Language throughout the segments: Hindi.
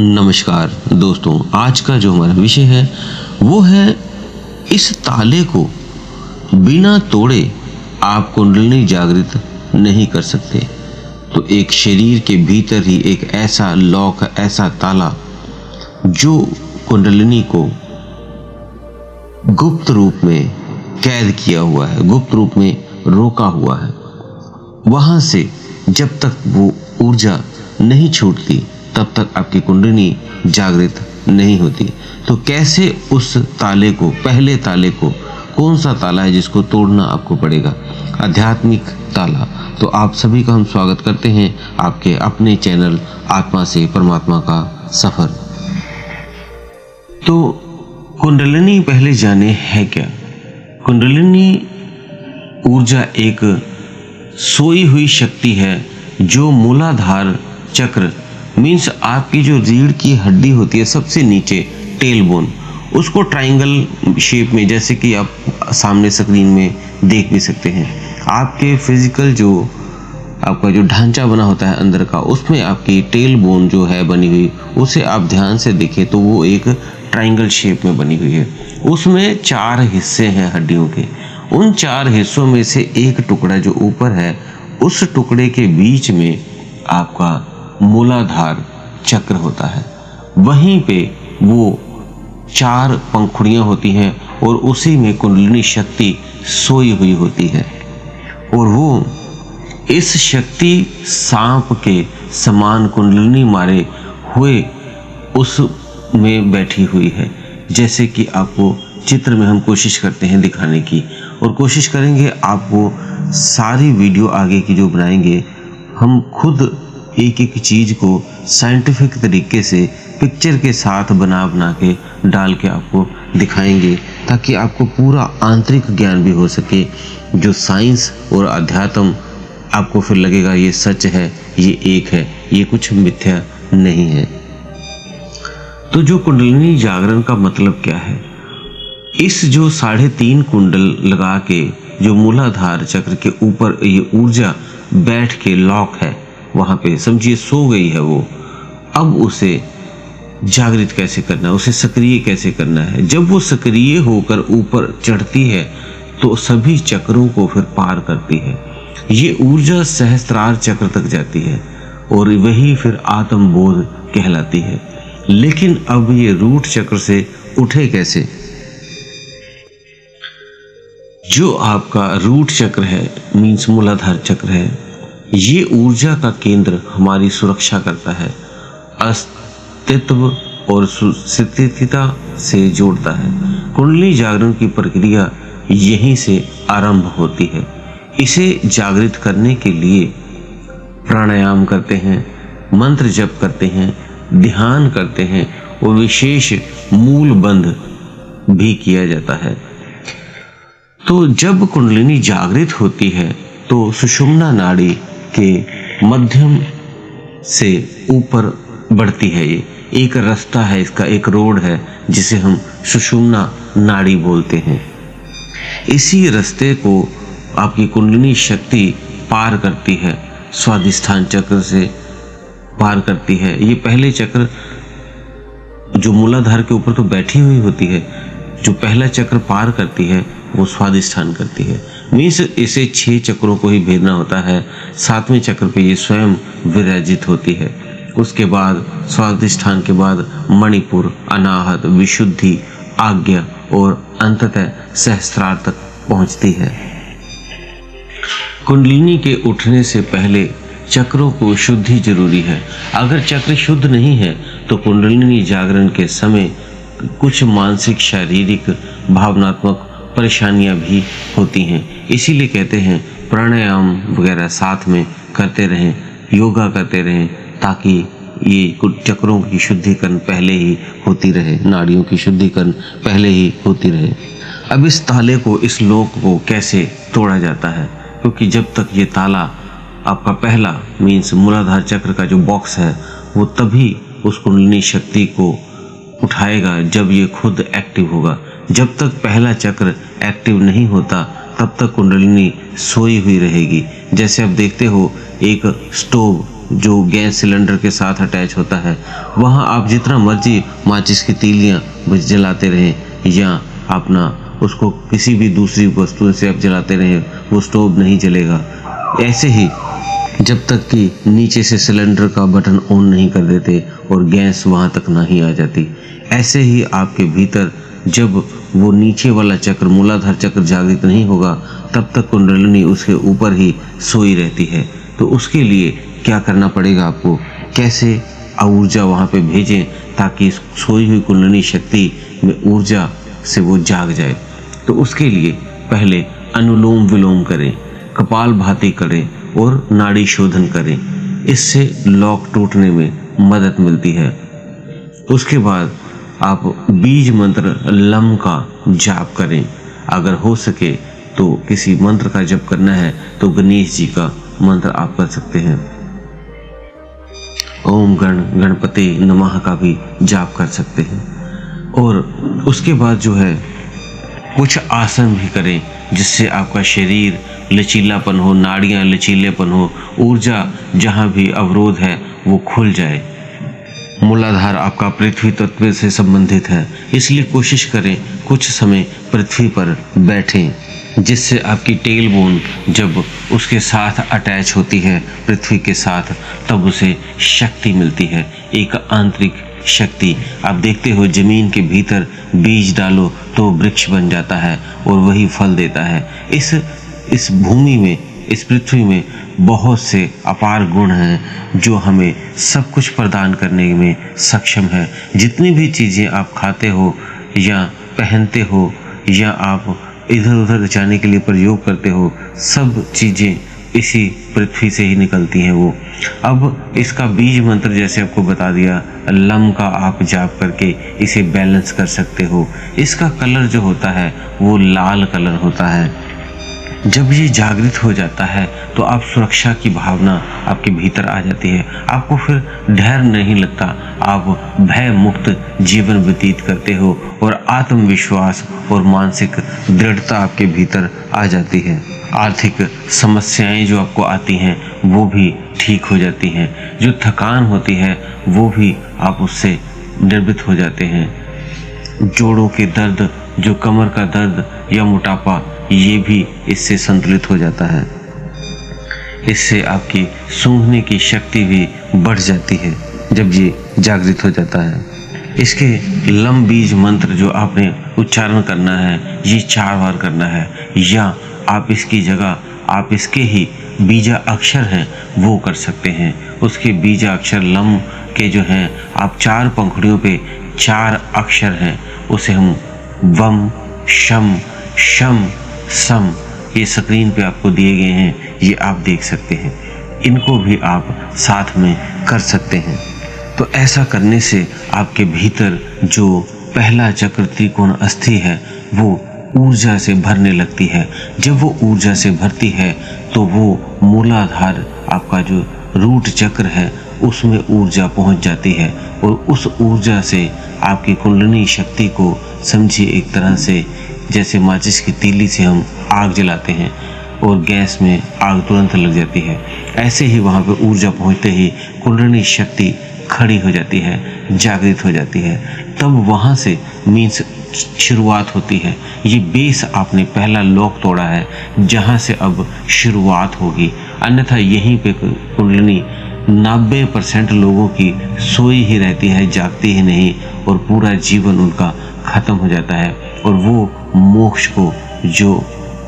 नमस्कार दोस्तों, आज का जो हमारा विषय है वो है इस ताले को बिना तोड़े आप कुंडलिनी जागृत नहीं कर सकते। तो एक शरीर के भीतर ही एक ऐसा लॉक, ऐसा ताला जो कुंडलिनी को गुप्त रूप में कैद किया हुआ है, गुप्त रूप में रोका हुआ है। वहां से जब तक वो ऊर्जा नहीं छूटती तब तक आपकी कुंडलिनी जागृत नहीं होती। तो कैसे उस ताले को, पहले ताले को, कौन सा ताला है जिसको तोड़ना आपको पड़ेगा? आध्यात्मिक ताला। तो आप सभी का हम स्वागत करते हैं आपके अपने चैनल आत्मा से परमात्मा का सफर। तो कुंडलिनी पहले जाने है क्या? कुंडलिनी ऊर्जा एक सोई हुई शक्ति है जो मूलाधार चक्र मीन्स आपकी जो रीढ़ की हड्डी होती है सबसे नीचे, टेल बोन, उसको ट्रायंगल शेप में, जैसे कि आप सामने स्क्रीन में देख भी सकते हैं, आपके फिजिकल जो आपका जो ढांचा बना होता है अंदर का, उसमें आपकी टेल बोन जो है बनी हुई, उसे आप ध्यान से देखें तो वो एक ट्रायंगल शेप में बनी हुई है। उसमें 4 हिस्से हैं हड्डियों के। उन 4 हिस्सों में से एक टुकड़ा जो ऊपर है, उस टुकड़े के बीच में आपका मूलाधार चक्र होता है। वहीं पे वो 4 पंखुड़ियां होती हैं और उसी में कुंडलिनी शक्ति सोई हुई होती है। और वो इस शक्ति सांप के समान कुंडलिनी मारे हुए उस में बैठी हुई है। जैसे कि आपको चित्र में हम कोशिश करते हैं दिखाने की, और कोशिश करेंगे आपको सारी वीडियो आगे की जो बनाएंगे, हम खुद एक एक चीज को साइंटिफिक तरीके से पिक्चर के साथ बना के डाल के आपको दिखाएंगे, ताकि आपको पूरा आंतरिक ज्ञान भी हो सके। जो साइंस और अध्यात्म आपको फिर लगेगा ये सच है, ये एक है, ये कुछ मिथ्या नहीं है। तो जो कुंडलिनी जागरण का मतलब क्या है? इस जो 3.5 कुंडल लगा के जो मूलाधार चक्र के ऊपर ये ऊर्जा बैठ के लॉक है, वहां पे समझिए सो गई है वो। अब उसे जागृत कैसे करना है, उसे सक्रिय कैसे करना है? जब वो सक्रिय होकर ऊपर चढ़ती है तो सभी चक्रों को फिर पार करती है। ये ऊर्जा सहस्त्रार चक्र तक जाती है और वही फिर आत्मबोध कहलाती है। लेकिन अब ये रूट चक्र से उठे कैसे? जो आपका रूट चक्र है मीन्स मूलाधार चक्र है, ये ऊर्जा का केंद्र हमारी सुरक्षा करता है, अस्तित्व और स्थिरता से जोड़ता है। कुंडलिनी जागरण की प्रक्रिया यहीं से आरंभ होती है। इसे जागृत करने के लिए प्राणायाम करते हैं, मंत्र जप करते हैं, ध्यान करते हैं और विशेष मूल बंध भी किया जाता है। तो जब कुंडलिनी जागृत होती है तो सुषुम्ना नाड़ी के मध्यम से ऊपर बढ़ती है। ये एक रास्ता है, इसका एक रोड है जिसे हम सुषुम्ना नाड़ी बोलते हैं। इसी रास्ते को आपकी कुंडलिनी शक्ति पार करती है, स्वादिष्ठान चक्र से पार करती है। ये पहले चक्र जो मूलाधार के ऊपर तो बैठी हुई होती है, जो पहला चक्र पार करती है वो स्वादिष्ठान करती है। मीन्स इसे 6 चक्रों को ही भेदना होता है। 7वें चक्र पे ये स्वयं विराजित होती है। उसके बाद स्वादिष्ठान के बाद मणिपुर, अनाहत, विशुद्धि, आज्ञा और अंततः सहस्त्रार तक पहुंचती है। कुंडलिनी के उठने से पहले चक्रों को शुद्धि जरूरी है। अगर चक्र शुद्ध नहीं है तो कुंडलिनी जागरण के समय कुछ मानसिक, शारीरिक, भावनात्मक परेशानियां भी होती हैं। इसीलिए कहते हैं प्राणायाम वगैरह साथ में करते रहें, योगा करते रहें, ताकि ये कुछ चक्रों की शुद्धिकरण पहले ही होती रहे, नाड़ियों की शुद्धिकरण पहले ही होती रहे। अब इस ताले को, इस लॉक को कैसे तोड़ा जाता है? क्योंकि जब तक ये ताला आपका पहला मीन्स मूलाधार चक्र का जो बॉक्स है, वो तभी उस कुंडलिनी शक्ति को उठाएगा जब ये खुद एक्टिव होगा। जब तक पहला चक्र एक्टिव नहीं होता तब तक कुंडलिनी सोई हुई रहेगी। जैसे आप देखते हो एक स्टोव जो गैस सिलेंडर के साथ अटैच होता है, वहाँ आप जितना मर्जी माचिस की तीलियाँ जलाते रहें या अपना उसको किसी भी दूसरी वस्तु से आप जलाते रहें, वो स्टोव नहीं जलेगा। ऐसे ही जब तक कि नीचे से सिलेंडर का बटन ऑन नहीं कर देते और गैस वहाँ तक नहीं आ जाती, ऐसे ही आपके भीतर जब वो नीचे वाला चक्र, मूलाधार चक्र जागृत नहीं होगा, तब तक कुंडलिनी उसके ऊपर ही सोई रहती है। तो उसके लिए क्या करना पड़ेगा आपको, कैसे ऊर्जा वहाँ पे भेजें ताकि सोई हुई कुंडलिनी शक्ति में ऊर्जा से वो जाग जाए। तो उसके लिए पहले अनुलोम विलोम करें, कपालभाति करें और नाड़ी शोधन करें। इससे लॉक टूटने में मदद मिलती है। उसके बाद आप बीज मंत्र लम का जाप करें। अगर हो सके तो किसी मंत्र का जप करना है तो गणेश जी का मंत्र आप कर सकते हैं। ओम गणपते नमः का भी जाप कर सकते हैं। और उसके बाद जो है कुछ आसन भी करें जिससे आपका शरीर लचीलापन हो, नाड़ियाँ लचीलेपन हो, ऊर्जा जहाँ भी अवरोध है वो खुल जाए। मूलाधार आपका पृथ्वी तत्व से संबंधित है, इसलिए कोशिश करें कुछ समय पृथ्वी पर बैठें, जिससे आपकी टेल बोन जब उसके साथ अटैच होती है पृथ्वी के साथ, तब उसे शक्ति मिलती है, एक आंतरिक शक्ति। आप देखते हो जमीन के भीतर बीज डालो तो वृक्ष बन जाता है और वही फल देता है। इस भूमि में, इस पृथ्वी में बहुत से अपार गुण हैं जो हमें सब कुछ प्रदान करने में सक्षम है। जितनी भी चीज़ें आप खाते हो या पहनते हो या आप इधर उधर जाने के लिए प्रयोग करते हो, सब चीज़ें इसी पृथ्वी से ही निकलती हैं। वो अब इसका बीज मंत्र जैसे आपको बता दिया, लम का आप जाप करके इसे बैलेंस कर सकते हो। इसका कलर जो होता है वो लाल कलर होता है। जब ये जागृत हो जाता है तो आप सुरक्षा की भावना आपके भीतर आ जाती है, आपको फिर डर नहीं लगता, आप भय मुक्त जीवन व्यतीत करते हो और आत्मविश्वास और मानसिक दृढ़ता आपके भीतर आ जाती है। आर्थिक समस्याएं जो आपको आती हैं वो भी ठीक हो जाती हैं, जो थकान होती है वो भी आप उससे निवृत्त हो जाते हैं। जोड़ों के दर्द, जो कमर का दर्द या मोटापा, ये भी इससे संतुलित हो जाता है। इससे आपकी सूंघने की शक्ति भी बढ़ जाती है जब ये जागृत हो जाता है। इसके लम बीज मंत्र जो आपने उच्चारण करना है, ये 4 बार करना है, या आप इसकी जगह आप इसके ही बीजा अक्षर हैं वो कर सकते हैं। उसके बीजा अक्षर लम के जो हैं, आप 4 पंखुड़ियों पे 4 अक्षर हैं, उसे हम वम शम शम सम, ये स्क्रीन पे आपको दिए गए हैं, ये आप देख सकते हैं। इनको भी आप साथ में कर सकते हैं। तो ऐसा करने से आपके भीतर जो पहला चक्र त्रिकोण अस्थि है वो ऊर्जा से भरने लगती है। जब वो ऊर्जा से भरती है तो वो मूलाधार आपका जो रूट चक्र है उसमें ऊर्जा पहुंच जाती है और उस ऊर्जा से आपकी कुंडलिनी शक्ति को समझिए एक तरह से जैसे माचिस की तीली से हम आग जलाते हैं और गैस में आग तुरंत लग जाती है, ऐसे ही वहाँ पे ऊर्जा पहुँचते ही कुंडलिनी शक्ति खड़ी हो जाती है, जागृत हो जाती है। तब वहाँ से मीन्स शुरुआत होती है। ये बेस आपने पहला लॉक तोड़ा है जहाँ से अब शुरुआत होगी, अन्यथा यहीं पे कुंडलिनी 90% लोगों की सोई ही रहती है, जागती ही नहीं, और पूरा जीवन उनका खत्म हो जाता है और वो मोक्ष को जो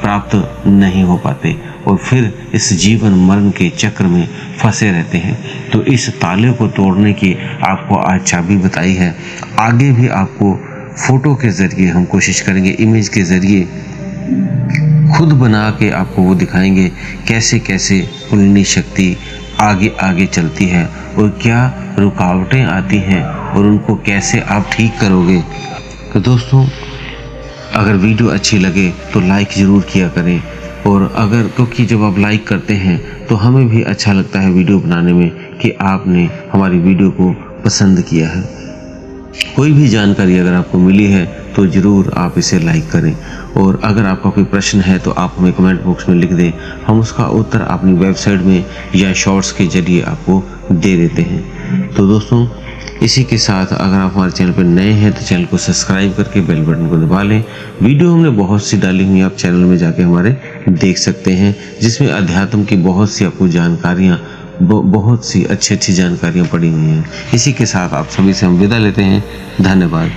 प्राप्त नहीं हो पाते और फिर इस जीवन मरण के चक्र में फंसे रहते हैं। तो इस ताले को तोड़ने की आपको आज चाबी बताई है। आगे भी आपको फोटो के ज़रिए हम कोशिश करेंगे, इमेज के ज़रिए खुद बना के आपको वो दिखाएंगे कैसे कैसे कुंडलिनी शक्ति आगे आगे चलती है और क्या रुकावटें आती हैं और उनको कैसे आप ठीक करोगे। तो दोस्तों, अगर वीडियो अच्छी लगे तो लाइक ज़रूर किया करें, और अगर क्योंकि जब आप लाइक करते हैं तो हमें भी अच्छा लगता है वीडियो बनाने में कि आपने हमारी वीडियो को पसंद किया है। कोई भी जानकारी अगर आपको मिली है तो ज़रूर आप इसे लाइक करें। और अगर आपका कोई प्रश्न है तो आप हमें कमेंट बॉक्स में लिख दें, हम उसका उत्तर अपनी वेबसाइट में या शॉर्ट्स के जरिए आपको दे देते हैं। तो दोस्तों, इसी के साथ अगर आप हमारे चैनल पर नए हैं तो चैनल को सब्सक्राइब करके बेल बटन को दबा लें। वीडियो हमने बहुत सी डाली हुई, आप चैनल में जाके हमारे देख सकते हैं, जिसमें अध्यात्म की बहुत सी आपको जानकारियाँ, बहुत सी अच्छी जानकारियाँ पड़ी हुई हैं। इसी के साथ आप सभी से हम विदा लेते हैं। धन्यवाद।